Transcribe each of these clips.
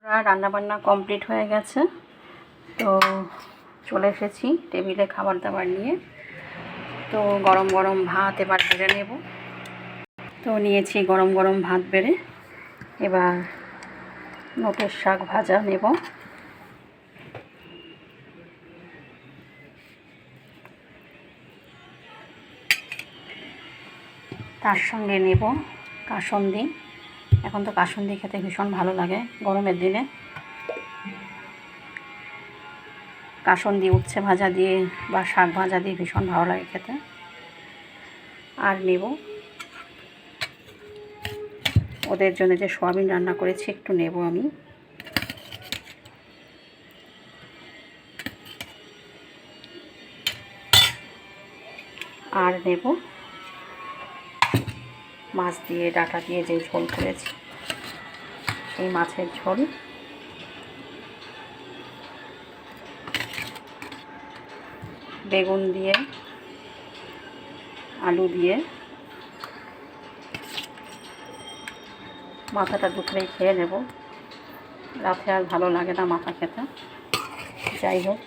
রান্না বান্না কমপ্লিট হয়ে গেছে। তো চলে এসেছি টেবিলে খাবার দাবার নিয়ে। তো গরম গরম ভাত এবার বেড়ে নেব। তো নিয়েছি গরম গরম ভাত বেড়ে, এবার নোটের শাক ভাজা নেব। তার সঙ্গে নেব কাসুন্দি। এখন তো কাসুন্দি খেতে ভীষণ ভালো লাগে গরমের দিনে। কাসুন্দি উচ্ছে ভাজা দিয়ে বা শাক ভাজা দিয়ে ভীষণ ভালো লাগে খেতে। আর নেব ওদের জন্য যে সয়াবিন রান্না করেছি, একটু নেব আমি। আর নেব মাছ দিয়ে ডাঁটা দিয়ে যে ঝোল করেছি, সেই মাছের ঝোল। বেগুন দিয়ে আলু দিয়ে মাথাটা দুপুরেই খেয়ে নেব। রাতে আর ভালো লাগে না মাথা খেতে। যাই হোক,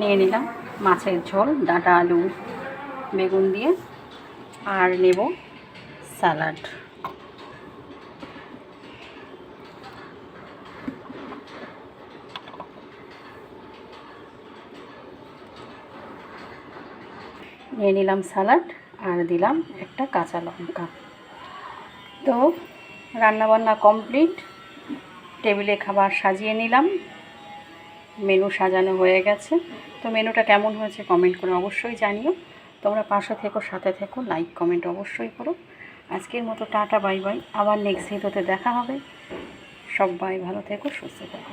নিয়ে নিলাম মাছের ঝোল, ডাঁটা আলু বেগুন দিয়ে। আর নেব স্যালাড। নিয়ে নিলাম স্যালাড আর দিলাম একটা কাঁচা লঙ্কা। তো রান্নাবান্না কমপ্লিট, টেবিলে খাবার সাজিয়ে নিলাম, মেনু সাজানো হয়ে গেছে। তো মেনুটা কেমন হয়েছে কমেন্ট করে অবশ্যই জানিও। তোমরা পাশে থেকো, সাথে থেকো, লাইক কমেন্ট অবশ্যই করো। আজকের মতো টাটা বাই বাই, আবার নেক্সট ভিডিওতে দেখা হবে। সবাই ভালো থেকো, সুস্থ থেকো।